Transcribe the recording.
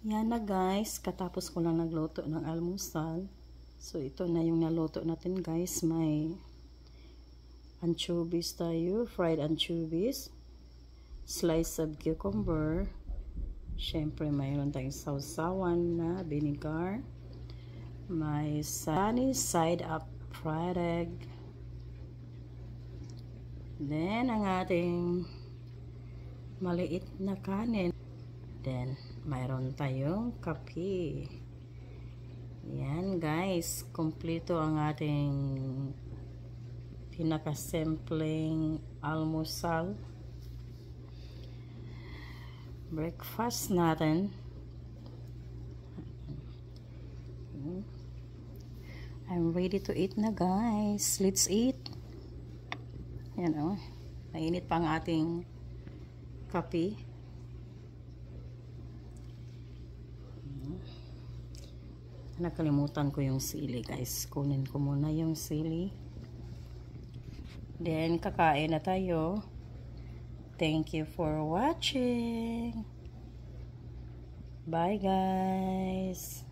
Yan na guys, katapos ko lang nagluto ng almusal. So ito na yung naluto natin guys. May anchovies tayo, fried anchovies, slice of cucumber. Syempre mayroon tayong sausawan na vinegar. May sunny side up fried egg. Then ang ating maliit na kanin. Then mayroon tayong kape. Yan guys, kumpleto ang ating pinakasimpleng almusal. Breakfast natin. I'm ready to eat na guys. Let's eat. Yan o. Mainit pa ang ating kape. Nakalimutan ko yung sili guys. Kunin ko muna yung sili. Then kakain na tayo. Thank you for watching. Bye guys.